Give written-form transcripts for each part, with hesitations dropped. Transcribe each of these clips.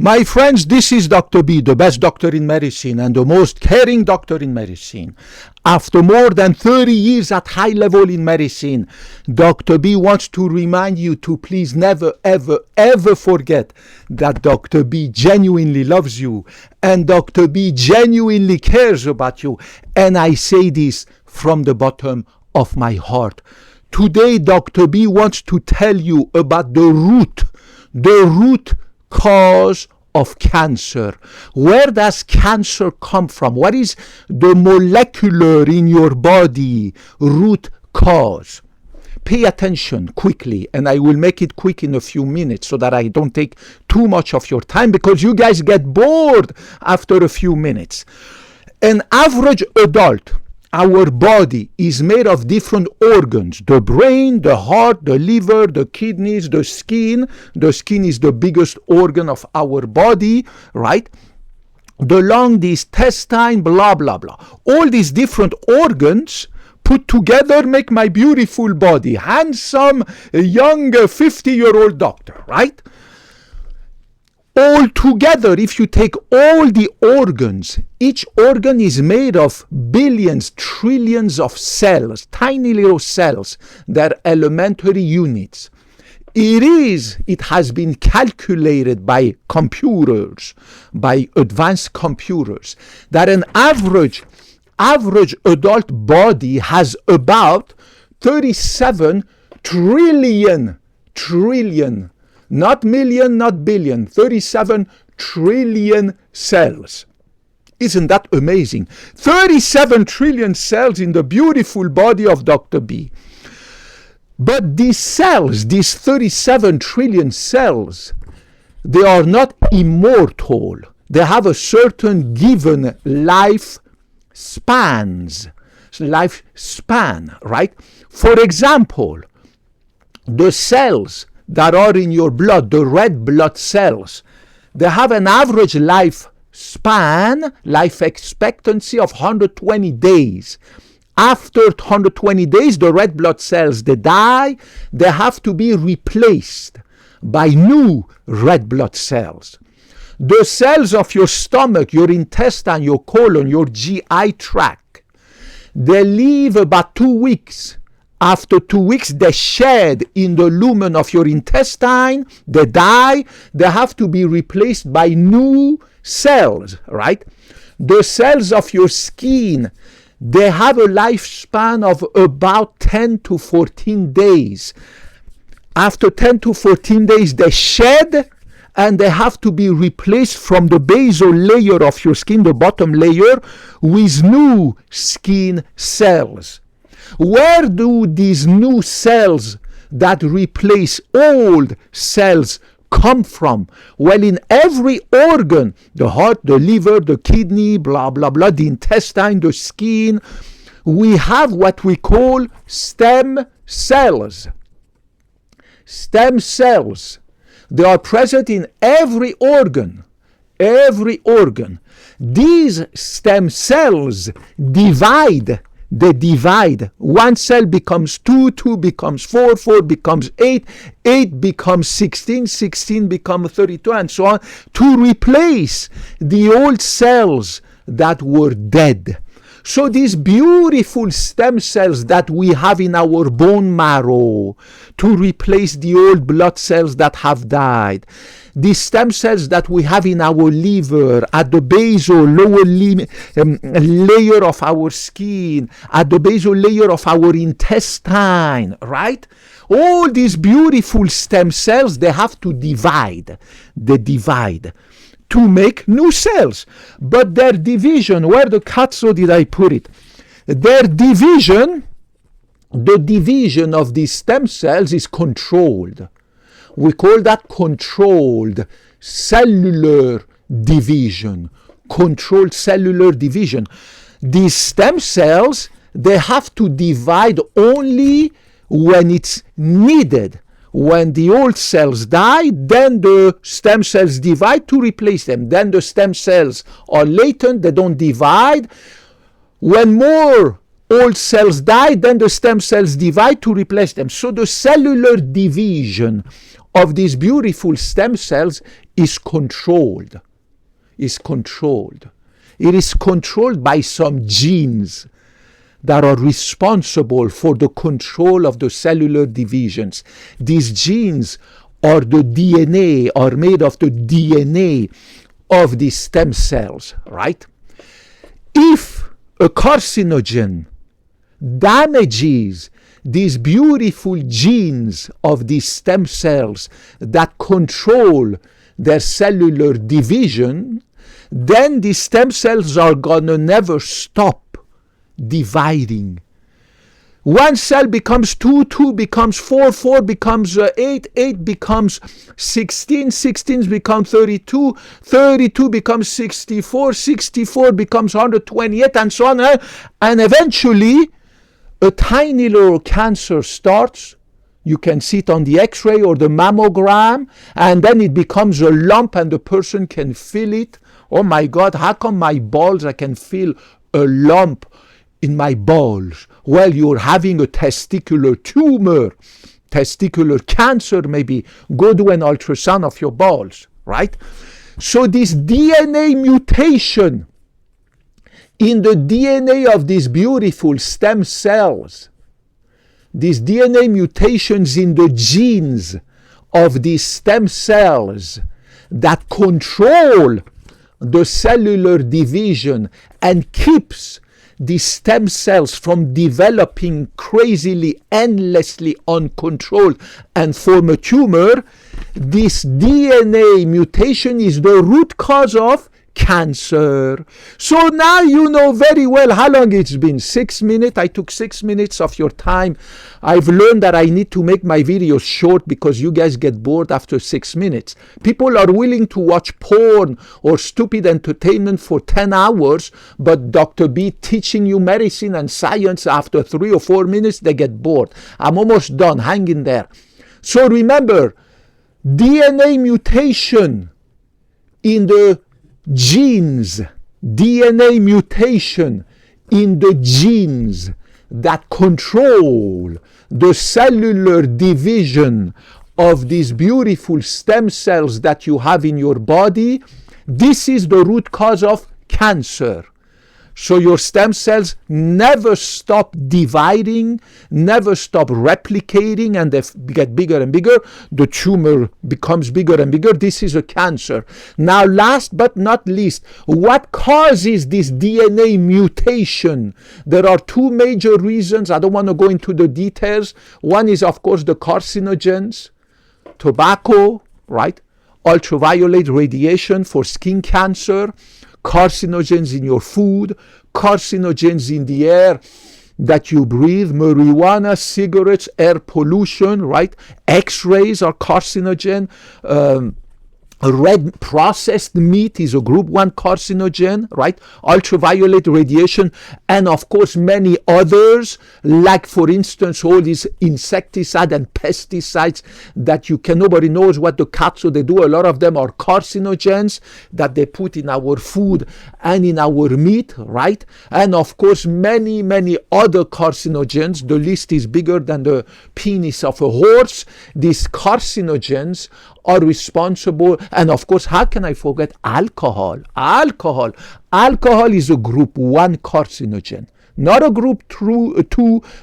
My friends, this is Dr. B, the best doctor in medicine and the most caring doctor in medicine. After more than 30 years at high level in medicine, Dr. B wants to remind you to please never, ever, ever forget that Dr. B genuinely loves you and Dr. B genuinely cares about you. And I say this from the bottom of my heart. Today, Dr. B wants to tell you about the root cause of cancer. Where does cancer come from? What is the molecular in your body root cause? Pay attention quickly, and I will make it quick in a few minutes so that I don't take too much of your time because you guys get bored after a few minutes. An average adult, our body is made of different organs: the brain, the heart, the liver, the kidneys, the skin. The skin is the biggest organ of our body, right? The lung, the intestine, blah, blah, blah. All these different organs put together make my beautiful body. Handsome, young, 50-year-old doctor, right? All together, if you take all the organs, each organ is made of billions, trillions of cells, tiny little cells. They're elementary units. It has been calculated by computers, by advanced computers, that an average adult body has about 37 trillion, not million, not billion, 37 trillion cells. Isn't that amazing? 37 trillion cells in the beautiful body of Dr. B. But these cells, these 37 trillion cells, they are not immortal. They have a certain given lifespan, right? For example, the cells that are in your blood, the red blood cells, they have an average life expectancy of 120 days. After 120 days, the red blood cells, they die. They have to be replaced by new red blood cells. The cells of your stomach, your intestine, your colon, your GI tract, they live about 2 weeks. After 2 weeks, they shed in the lumen of your intestine, they die, they have to be replaced by new cells, right? The cells of your skin, they have a lifespan of about 10 to 14 days. After 10 to 14 days, they shed and they have to be replaced from the basal layer of your skin, the bottom layer, with new skin cells. Where do these new cells that replace old cells come from? Well, in every organ, the heart, the liver, the kidney, blah, blah, blah, the intestine, the skin, we have what we call stem cells. Stem cells. They are present in every organ. Every organ. These stem cells divide. They divide. One cell becomes 2, 2 becomes 4, 4 becomes 8, 8 becomes 16, 16 becomes 32, and so on, to replace the old cells that were dead. So these beautiful stem cells that we have in our bone marrow to replace the old blood cells that have died, the stem cells that we have in our liver, at the basal lower layer of our skin, at the basal layer of our intestine, right? All these beautiful stem cells, they have to divide. They divide to make new cells. But their division, where the cazzo did I put it? Their division, the division of these stem cells is controlled. We call that controlled cellular division. Controlled cellular division. These stem cells, they have to divide only when it's needed. When the old cells die, then the stem cells divide to replace them. Then the stem cells are latent, they don't divide. When more old cells die, then the stem cells divide to replace them. So the cellular division of these beautiful stem cells is controlled. It is controlled by some genes that are responsible for the control of the cellular divisions. These genes are made of the DNA of the stem cells, right? If a carcinogen damages these beautiful genes of these stem cells that control their cellular division, then the stem cells are gonna never stop dividing. One cell becomes 2, 2 becomes 4, 4 becomes 8, 8 becomes 16, 16 becomes 32, 32 becomes 64, 64 becomes 128, and so on. And eventually, a tiny little cancer starts. You can see it on the X-ray or the mammogram, and then it becomes a lump and the person can feel it. Oh my God, how come my balls, I can feel a lump in my balls? Well, you're having a testicular tumor, testicular cancer maybe. Go do an ultrasound of your balls, right? So this DNA mutation in the DNA of these beautiful stem cells, these DNA mutations in the genes of these stem cells that control the cellular division and keeps the stem cells from developing crazily, endlessly uncontrolled and form a tumor, this DNA mutation is the root cause of cancer. So now you know very well how long it's been. 6 minutes. I took 6 minutes of your time. I've learned that I need to make my videos short because you guys get bored after 6 minutes. People are willing to watch porn or stupid entertainment for 10 hours, but Dr. B teaching you medicine and science, after 3 or 4 minutes, they get bored. I'm almost done. Hang in there. So remember, DNA mutation in the genes, DNA mutation in the genes that control the cellular division of these beautiful stem cells that you have in your body, this is the root cause of cancer. So your stem cells never stop dividing, never stop replicating, and they get bigger and bigger. The tumor becomes bigger and bigger. This is a cancer. Now, last but not least, what causes this DNA mutation? There are two major reasons. I don't want to go into the details. One is, of course, the carcinogens, tobacco, right? Ultraviolet radiation for skin cancer, carcinogens in your food, carcinogens in the air that you breathe, marijuana, cigarettes, air pollution, right? X-rays are carcinogen. Red processed meat is a group 1 carcinogen, right? Ultraviolet radiation, and of course many others, like for instance all these insecticides and pesticides that nobody knows what the cats, so they do. A lot of them are carcinogens that they put in our food and in our meat, right? And of course many other carcinogens. The list is bigger than the penis of a horse. These carcinogens are responsible, and of course, how can I forget alcohol? Alcohol is a group 1 carcinogen, not a group 2,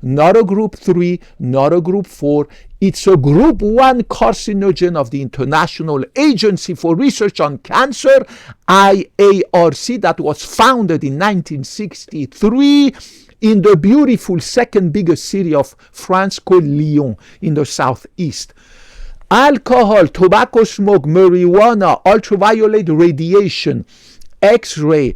not a group 3, not a group 4. It's a group 1 carcinogen of the International Agency for Research on Cancer, IARC, that was founded in 1963 in the beautiful second biggest city of France called Lyon in the southeast. Alcohol, tobacco smoke, marijuana, ultraviolet radiation, X-ray,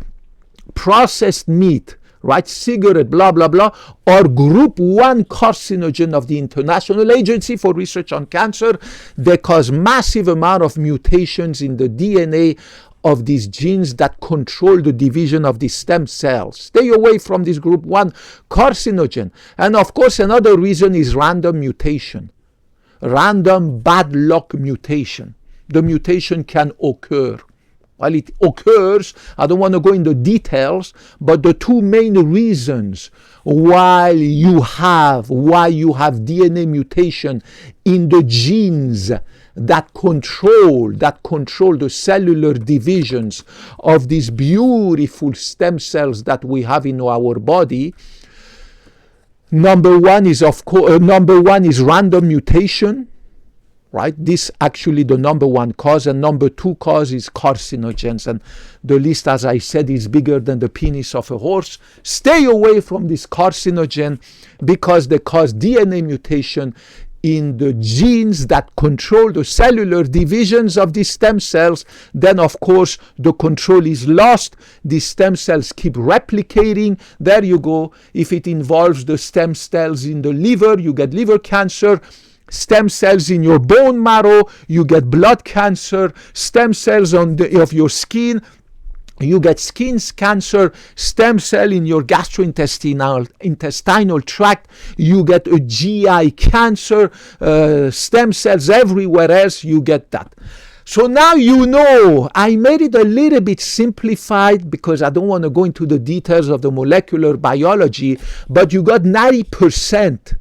processed meat, right, cigarette, blah, blah, blah, are group 1 carcinogen of the International Agency for Research on Cancer. They cause massive amount of mutations in the DNA of these genes that control the division of the stem cells. Stay away from this group 1 carcinogen. And of course, another reason is random mutation. Random bad luck mutation. The mutation can occur. Well, it occurs, I don't want to go into details, but the two main reasons why you have DNA mutation in the genes that control the cellular divisions of these beautiful stem cells that we have in our body. Number one is random mutation, right? This actually the number one cause, and number two cause is carcinogens, and the list, as I said, is bigger than the penis of a horse. Stay away from this carcinogen because they cause DNA mutation in the genes that control the cellular divisions of these stem cells. Then of course the control is lost. These stem cells keep replicating. There you go. If it involves the stem cells in the liver, you get liver cancer. Stem cells in your bone marrow, you get blood cancer. Stem cells of your skin, you get skin cancer. Stem cell in your gastrointestinal tract, you get a GI cancer. Stem cells everywhere else, you get that. So now you know, I made it a little bit simplified because I don't want to go into the details of the molecular biology, but you got 90%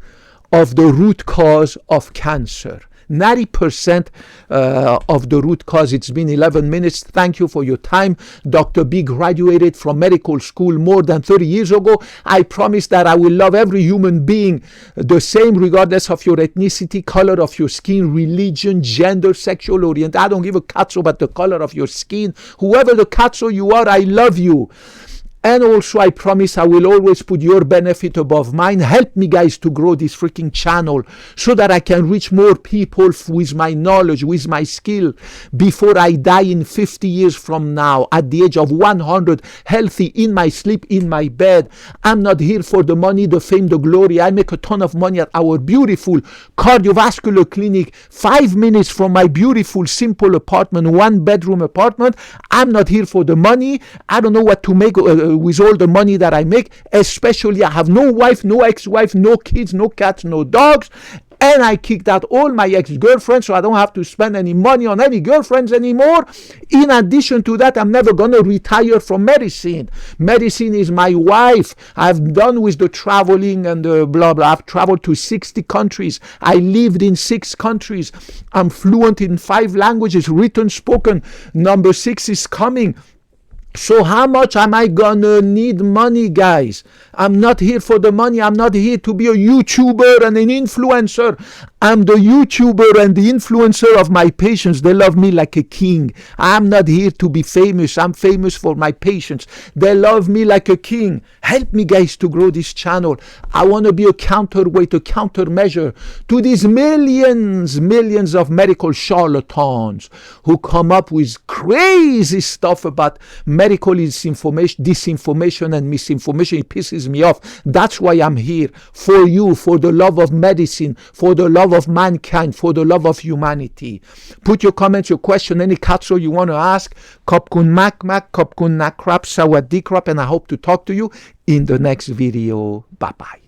of the root cause of cancer. 90% of the root cause. It's been 11 minutes. Thank you for your time. Dr. B graduated from medical school more than 30 years ago. I promise that I will love every human being the same, regardless of your ethnicity, color of your skin, religion, gender, sexual orientation. I don't give a cazzo about the color of your skin. Whoever the cazzo you are, I love you. And also, I promise I will always put your benefit above mine. Help me, guys, to grow this freaking channel so that I can reach more people with my knowledge, with my skill, before I die in 50 years from now, at the age of 100, healthy, in my sleep, in my bed. I'm not here for the money, the fame, the glory. I make a ton of money at our beautiful cardiovascular clinic, 5 minutes from my beautiful, simple apartment, 1-bedroom apartment. I'm not here for the money. I don't know what to make with all the money that I make, especially I have no wife, no ex-wife, no kids, no cats, no dogs, and I kicked out all my ex-girlfriends, so I don't have to spend any money on any girlfriends anymore. In addition to that, I'm never going to retire from medicine. Medicine is my wife. I've done with the traveling and the blah, blah. I've traveled to 60 countries. I lived in 6 countries. I'm fluent in 5 languages, written, spoken. Number 6 is coming. So how much am I gonna need money, guys? I'm not here for the money. I'm not here to be a YouTuber and an influencer. I'm the YouTuber and the influencer of my patients. They love me like a king. I'm not here to be famous. I'm famous for my patients. They love me like a king. Help me, guys, to grow this channel. I want to be a counterweight, a countermeasure to these millions of medical charlatans who come up with crazy stuff about medical disinformation and misinformation. It pisses me off. That's why I'm here, for you, for the love of medicine, for the love of mankind, for the love of humanity. Put your comments, your question, any cazzo you want to ask. Kopkun mak, kopkun nakrap, sawadee krap, and I hope to talk to you in the next video. Bye-bye.